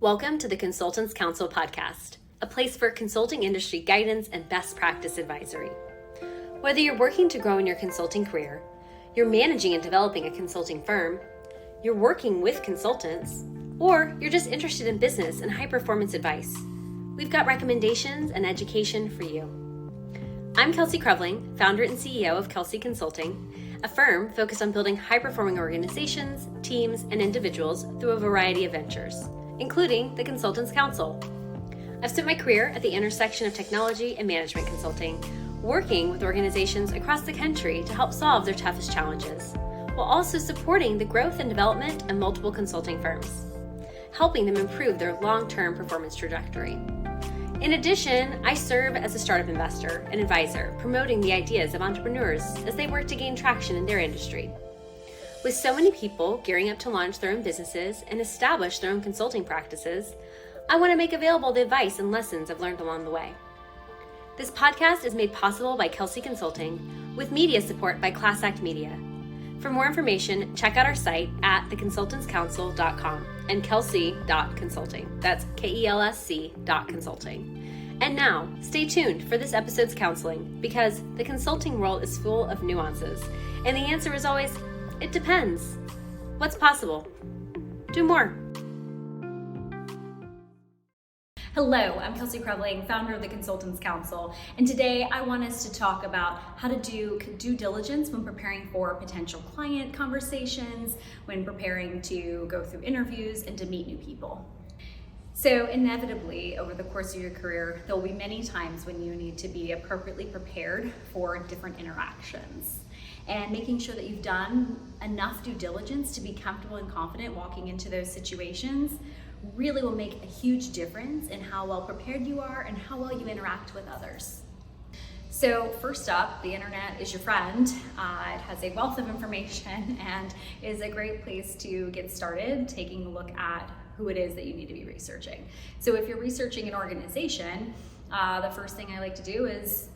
Welcome to the Consultants Council podcast, a place for consulting industry guidance and best practice advisory. Whether you're working to grow in your consulting career, you're managing and developing a consulting firm, you're working with consultants, or you're just interested in business and high-performance advice, we've got recommendations and education for you. I'm Kelsey Krevling, founder and CEO of Kelsey Consulting, a firm focused on building high-performing organizations, teams, and individuals through a variety of ventures, including the Consultants Council. I've spent my career at the intersection of technology and management consulting, working with organizations across the country to help solve their toughest challenges, while also supporting the growth and development of multiple consulting firms, helping them improve their long-term performance trajectory. In addition, I serve as a startup investor and advisor, promoting the ideas of entrepreneurs as they work to gain traction in their industry. With so many people gearing up to launch their own businesses and establish their own consulting practices, I want to make available the advice and lessons I've learned along the way. This podcast is made possible by Kelsey Consulting, with media support by Class Act Media. For more information, check out our site at theconsultantscouncil.com and kelsey.consulting. That's KELSC.consulting. And now, stay tuned for this episode's counseling, because the consulting world is full of nuances, and the answer is always, it depends. What's possible? Do more. Hello, I'm Kelsey Krevling, founder of the Consultants Council, and today I want us to talk about how to do due diligence when preparing for potential client conversations, when preparing to go through interviews, and to meet new people. So inevitably, over the course of your career, there will be many times when you need to be appropriately prepared for different interactions. And making sure that you've done enough due diligence to be comfortable and confident walking into those situations really will make a huge difference in how well prepared you are and how well you interact with others. So first up, the internet is your friend. It has a wealth of information and is a great place to get started taking a look at who it is that you need to be researching. So if you're researching an organization, the first thing I like to do is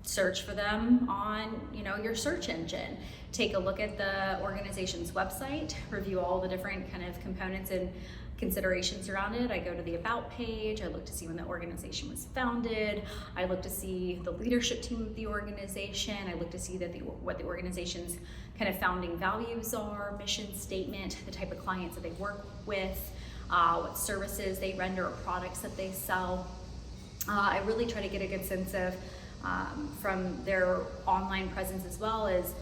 search for them on your search engine. Take a look at the organization's website, review all the different kind of components and considerations around it. I go to the About page, I look to see when the organization was founded, I look to see the leadership team of the organization, I look to see what the organization's kind of founding values are, mission statement, the type of clients that they work with, what services they render or products that they sell. I really try to get a good sense of from their online presence, as well as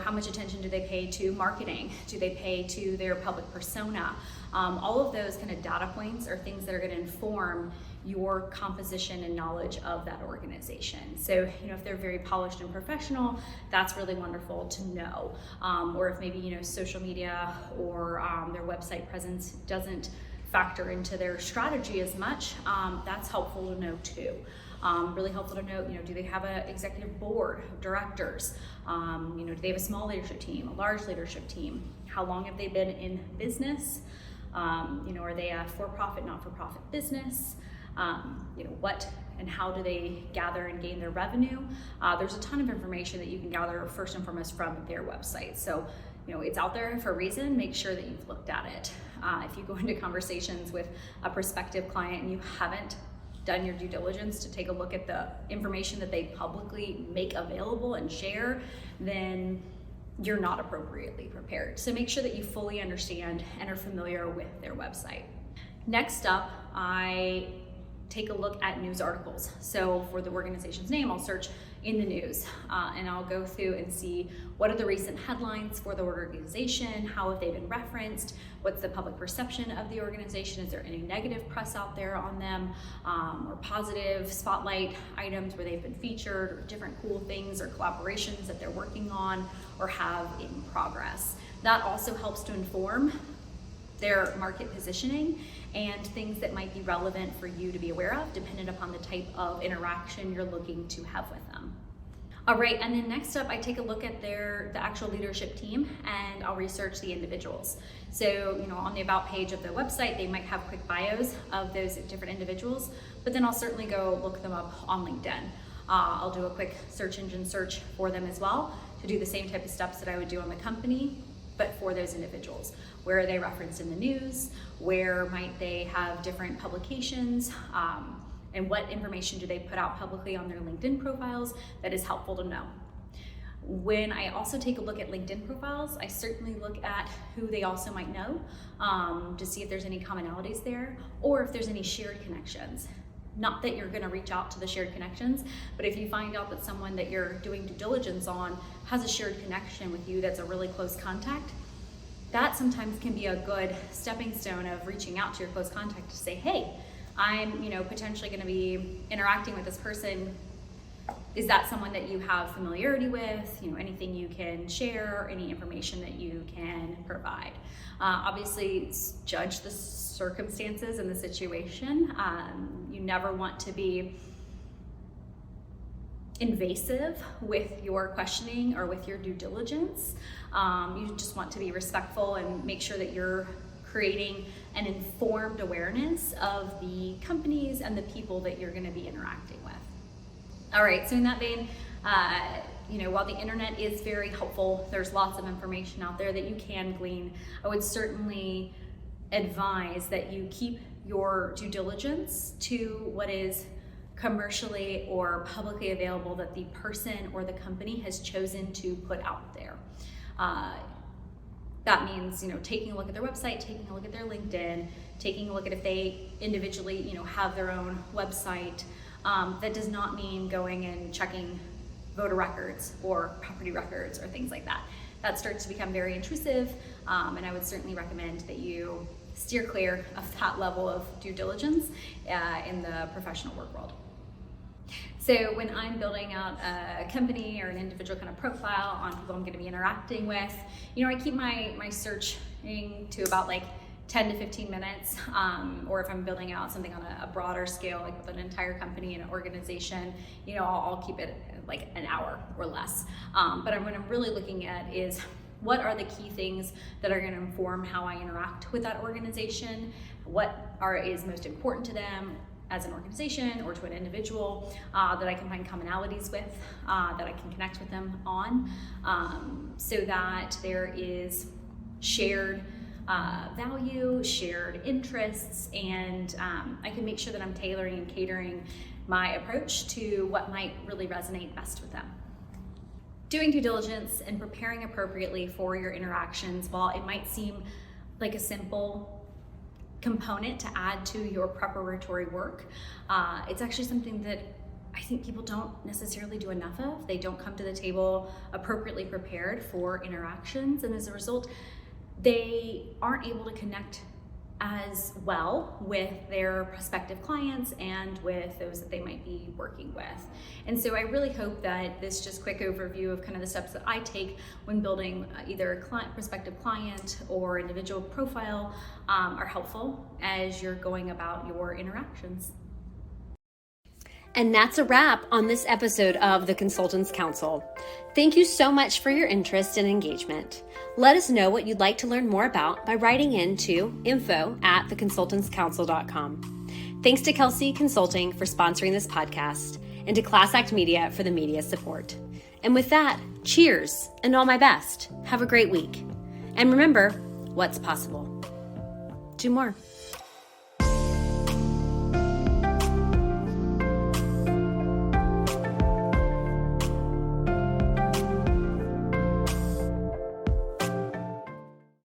how much attention do they pay to marketing, do they pay to their public persona. All of those kind of data points are things that are going to inform your composition and knowledge of that organization. So if they're very polished and professional, that's really wonderful to know. Or if maybe social media or their website presence doesn't factor into their strategy as much, that's helpful to know too. Really helpful to know, do they have an executive board of directors? Do they have a small leadership team, a large leadership team? How long have they been in business? Are they a for-profit, not-for-profit business? What and how do they gather and gain their revenue? There's a ton of information that you can gather first and foremost from their website. So, it's out there for a reason. Make sure that you've looked at it. If you go into conversations with a prospective client and you haven't done your due diligence to take a look at the information that they publicly make available and share, then you're not appropriately prepared. So make sure that you fully understand and are familiar with their website. Next up, I take a look at news articles. So for the organization's name, I'll search in the news and I'll go through and see what are the recent headlines for the organization, how have they been referenced, what's the public perception of the organization, is there any negative press out there on them, or positive spotlight items where they've been featured, or different cool things or collaborations that they're working on or have in progress. That also helps to inform their market positioning and things that might be relevant for you to be aware of, depending upon the type of interaction you're looking to have with them. All right, and then next up, I take a look at the actual leadership team, and I'll research the individuals. So, on the About page of the website, they might have quick bios of those different individuals, but then I'll certainly go look them up on LinkedIn. I'll do a quick search engine search for them as well to do the same type of steps that I would do on the company. but for those individuals. Where are they referenced in the news? Where might they have different publications? And what information do they put out publicly on their LinkedIn profiles that is helpful to know? When I also take a look at LinkedIn profiles, I certainly look at who they also might know to see if there's any commonalities there or if there's any shared connections. Not that you're gonna reach out to the shared connections, but if you find out that someone that you're doing due diligence on has a shared connection with you that's a really close contact, that sometimes can be a good stepping stone of reaching out to your close contact to say, hey, I'm potentially gonna be interacting with this person. Is that someone that you have familiarity with? Anything you can share, any information that you can provide. Obviously, judge the circumstances and the situation. You never want to be invasive with your questioning or with your due diligence. You just want to be respectful and make sure that you're creating an informed awareness of the companies and the people that you're going to be interacting with. All right, so in that vein, while the internet is very helpful, there's lots of information out there that you can glean. I would certainly advise that you keep your due diligence to what is commercially or publicly available that the person or the company has chosen to put out there. That means, taking a look at their website, taking a look at their LinkedIn, taking a look at if they individually, have their own website. That does not mean going and checking voter records or property records or things like that. That starts to become very intrusive, and I would certainly recommend that you steer clear of that level of due diligence in the professional work world. So when I'm building out a company or an individual kind of profile on people I'm going to be interacting with, I keep my searching to about 10 to 15 minutes, or if I'm building out something on a broader scale, like with an entire company and an organization, I'll keep it like an hour or less. But what I'm really looking at is what are the key things that are going to inform how I interact with that organization, what is most important to them as an organization or to an individual that I can find commonalities with, that I can connect with them on, so that there is shared value, shared interests, and I can make sure that I'm tailoring and catering my approach to what might really resonate best with them. Doing due diligence and preparing appropriately for your interactions, while it might seem like a simple component to add to your preparatory work, it's actually something that I think people don't necessarily do enough of. They don't come to the table appropriately prepared for interactions, and as a result, they aren't able to connect as well with their prospective clients and with those that they might be working with. And so I really hope that this just quick overview of kind of the steps that I take when building either a prospective client or individual profile are helpful as you're going about your interactions. And that's a wrap on this episode of The Consultants Council. Thank you so much for your interest and engagement. Let us know what you'd like to learn more about by writing in to info@theconsultantscouncil.com. Thanks to Kelsey Consulting for sponsoring this podcast and to Class Act Media for the media support. And with that, cheers and all my best. Have a great week. And remember, what's possible? Do more.